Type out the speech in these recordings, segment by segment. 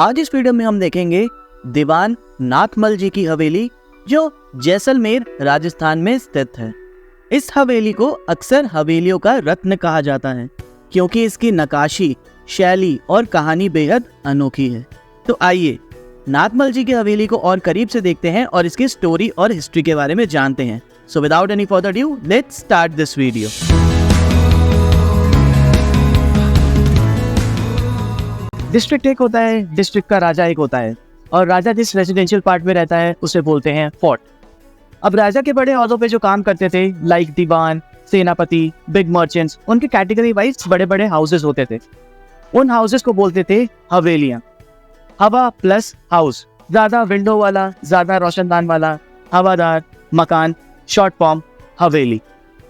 आज इस वीडियो में हम देखेंगे दीवान नाथमल जी की हवेली जो जैसलमेर राजस्थान में स्थित है। इस हवेली को अक्सर हवेलियों का रत्न कहा जाता है क्योंकि इसकी नक्काशी, शैली और कहानी बेहद अनोखी है। तो आइए नाथमल जी की हवेली को और करीब से देखते हैं और इसकी स्टोरी और हिस्ट्री के बारे में जानते हैं। So without any further due, let's start this video. District एक होता है, डिस्ट्रिक्ट का राजा एक होता है और राजा जिस रेजिडेंशियल पार्ट में रहता है उसे बोलते हैं फोर्ट। अब राजा के बड़े ओहदों पे जो काम करते थे लाइक दीवान, सेनापति, बिग मर्चेंट्स, उनके कैटेगरी वाइज बड़े बड़े हाउसेस होते थे। उन हाउसेस को बोलते थे हवेलियां। हवा प्लस हाउस, ज्यादा विंडो वाला, ज्यादा रोशनदान वाला, हवादार मकान, शॉर्ट फॉर्म हवेली।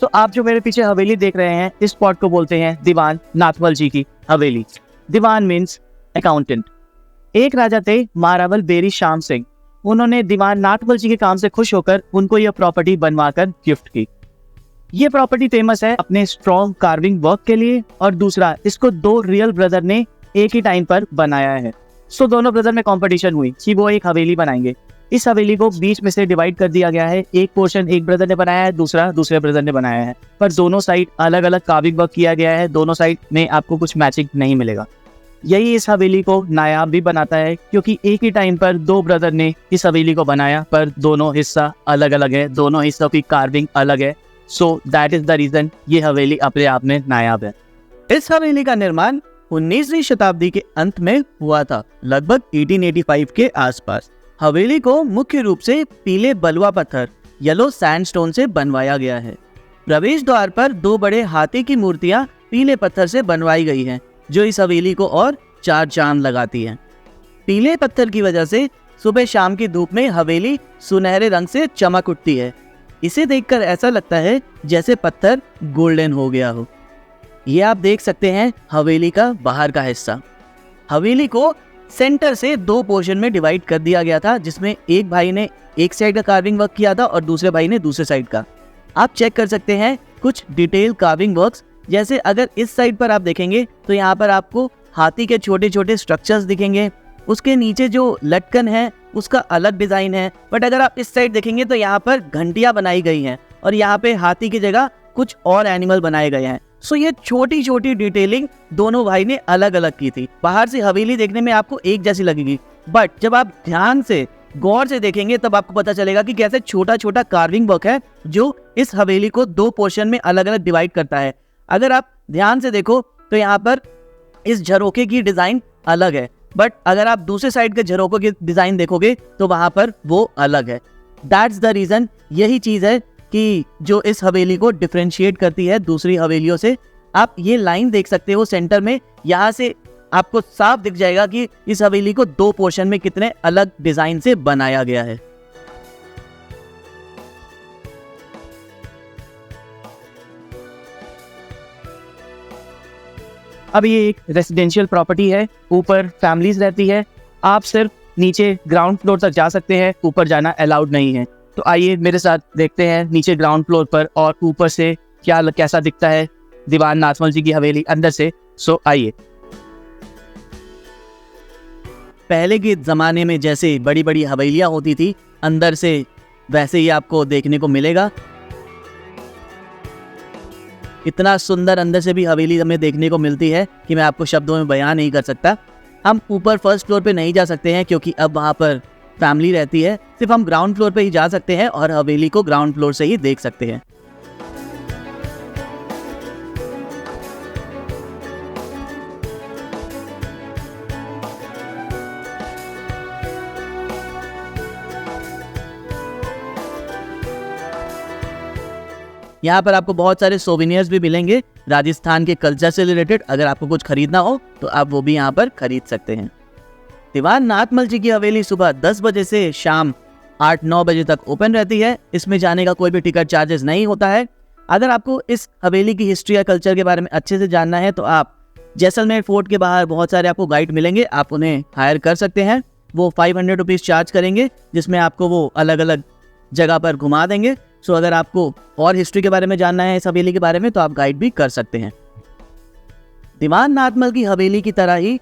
तो आप जो मेरे पीछे हवेली देख रहे हैं, इस स्पॉट को बोलते हैं दीवान नाथमल जी की हवेली। दीवान मीन्स अकाउंटेंट। एक राजा थे मारावल बेरी श्याम सिंह। उन्होंने दीवान नाथमल जी के काम से खुश होकर उनको यह प्रॉपर्टी बनवाकर गिफ्ट की। ये प्रॉपर्टी फेमस है अपने स्ट्रॉन्ग कार्विंग वर्क के लिए और दूसरा, इसको दो रियल ब्रदर ने एक ही टाइम पर बनाया है। सो दोनों ब्रदर में कंपटीशन हुई कि वो एक हवेली बनाएंगे। इस हवेली को बीच में से डिवाइड कर दिया गया है। एक पोर्शन एक ब्रदर ने बनाया है, दूसरा दूसरे ब्रदर ने बनाया है, पर दोनों साइड अलग अलग कार्विंग वर्क किया गया है। दोनों साइड में आपको कुछ मैचिंग नहीं मिलेगा। यही इस हवेली को नायाब भी बनाता है क्योंकि एक ही टाइम पर दो ब्रदर ने इस हवेली को बनाया, पर दोनों हिस्सा अलग अलग है, दोनों हिस्सों की कार्विंग अलग है। So that is the reason ये हवेली अपने आप में नायाब है। इस हवेली का निर्माण 19वीं शताब्दी के अंत में हुआ था, लगभग 1885 के आसपास। हवेली को मुख्य रूप से पीले बलुआ पत्थर येलो सैंडस्टोन से बनवाया गया है। प्रवेश द्वार पर दो बड़े हाथी की मूर्तियां पीले पत्थर से बनवाई गई हैं, जो इस हवेली को और चार चांद लगाती है। पीले पत्थर की वजह से सुबह शाम की धूप में हवेली सुनहरे रंग से चमक उठती है। इसे देखकर ऐसा लगता है जैसे पत्थर गोल्डन हो गया हो। ये आप देख सकते हैं हवेली का बाहर का हिस्सा। हवेली को सेंटर से दो पोर्शन में डिवाइड कर दिया गया था, जिसमें एक भाई ने एक साइड का कार्विंग वर्क किया था और दूसरे भाई ने दूसरे साइड का। आप चेक कर सकते हैं कुछ डिटेल कार्विंग वर्क्स। जैसे अगर इस साइड पर आप देखेंगे तो यहाँ पर आपको हाथी के छोटे छोटे स्ट्रक्चर्स दिखेंगे। उसके नीचे जो लटकन है उसका अलग डिजाइन है। बट अगर आप इस साइड देखेंगे तो यहाँ पर घंटियां बनाई गई हैं और यहाँ पे हाथी की जगह कुछ और एनिमल बनाए गए हैं। सो ये छोटी छोटी डिटेलिंग दोनों भाई ने अलग अलग की थी। बाहर से हवेली देखने में आपको एक जैसी लगेगी, बट जब आप ध्यान से गौर से देखेंगे तब आपको पता चलेगा कि कैसे छोटा छोटा कार्विंग वर्क है जो इस हवेली को दो पोर्शन में अलग अलग डिवाइड करता है। अगर आप ध्यान से देखो तो यहाँ पर इस झरोके की डिजाइन अलग है, बट अगर आप दूसरे साइड के झरोकों की डिजाइन देखोगे तो वहां पर वो अलग है। दैट्स द रीजन, यही चीज है कि जो इस हवेली को डिफरेंशिएट करती है दूसरी हवेलियों से। आप ये लाइन देख सकते हो सेंटर में, यहाँ से आपको साफ दिख जाएगा कि इस हवेली को दो पोर्शन में कितने अलग डिजाइन से बनाया गया है। अब ये एक रेसिडेंशियल प्रॉपर्टी है, ऊपर फैमिलीज रहती है। आप सिर्फ नीचे ग्राउंड फ्लोर तक जा सकते हैं, ऊपर जाना अलाउड नहीं है। तो आइए मेरे साथ देखते हैं नीचे ग्राउंड फ्लोर पर और ऊपर से कैसा दिखता है दीवान नाथमल जी की हवेली अंदर से। सो आइए। पहले के जमाने में जैसे बड़ी बड़ी हवेलियां होती थी, अंदर से वैसे ही आपको देखने को मिलेगा। इतना सुंदर अंदर से भी हवेली हमें देखने को मिलती है कि मैं आपको शब्दों में बयान नहीं कर सकता। हम ऊपर फर्स्ट फ्लोर पे नहीं जा सकते हैं क्योंकि अब वहाँ पर फैमिली रहती है। सिर्फ हम ग्राउंड फ्लोर पे ही जा सकते हैं और हवेली को ग्राउंड फ्लोर से ही देख सकते हैं। यहाँ पर आपको बहुत सारे सोविनियर्स भी मिलेंगे राजस्थान के कल्चर से रिलेटेड। अगर आपको कुछ खरीदना हो तो आप वो भी यहाँ पर खरीद सकते हैं। दीवान नाथमल जी की हवेली सुबह 10 बजे से शाम 8-9 बजे तक ओपन रहती है। इसमें जाने का कोई भी टिकट चार्जेस नहीं होता है। अगर आपको इस हवेली की हिस्ट्री या कल्चर के बारे में अच्छे से जानना है तो आप जैसलमेर फोर्ट के बाहर बहुत सारे आपको गाइड मिलेंगे, आप उन्हें हायर कर सकते हैं। वो 500 रुपीज़ चार्ज करेंगे, जिसमें आपको वो अलग अलग जगह पर घुमा देंगे। सो अगर आपको और हिस्ट्री के बारे में जानना है इस हवेली के बारे में तो आप गाइड भी कर सकते हैं। दीवान नाथमल की हवेली की तरह ही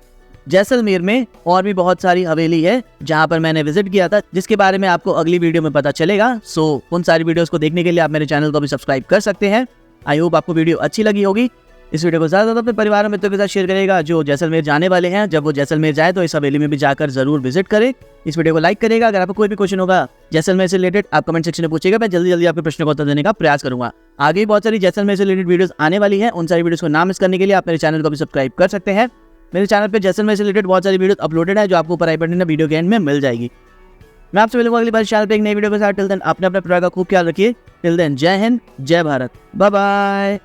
जैसलमेर में और भी बहुत सारी हवेली है जहाँ पर मैंने विजिट किया था, जिसके बारे में आपको अगली वीडियो में पता चलेगा। सो उन सारी वीडियोस को देखने के लिए आप मेरे चैनल को भी सब्सक्राइब कर सकते हैं। आई होप आपको वीडियो अच्छी लगी होगी। इस वीडियो को ज़्यादा अपने परिवार और मित्रों के साथ शेयर करेगा जो जैसलमेर जाने वाले हैं। जब वो जैसलमेर जाए तो इस हवेली में भी जाकर जरूर विजिट करें। इस वीडियो को लाइक करेगा। अगर आपको कोई भी क्वेश्चन होगा जैसलमेर से रिलेटेड, आप कमेंट सेक्शन में पूछेगा, मैं जल्दी आपके प्रश्न का उत्तर देने का प्रयास करूंगा। आगे भी बहुत सारी जैसलमेर से रिलेटेड वीडियोस आने वाली है, उन सारी वीडियोस को ना मिस करने के लिए आप मेरे चैनल को भी सब्सक्राइब कर सकते हैं। मेरे चैनल पे जैसलमेर से रिलेटेड बहुत सारी वीडियोस अपलोडेड है जो आपको ऊपर आई बटन में वीडियो के एंड में मिल जाएगी। मैं आपसे मिलूंगा अगली बार चैनल पे एक नई वीडियो के साथ। टिल देन अपने परिवार का खूब ख्याल रखिए। टिल देन जय हिंद, जय भारत, बाय बाय।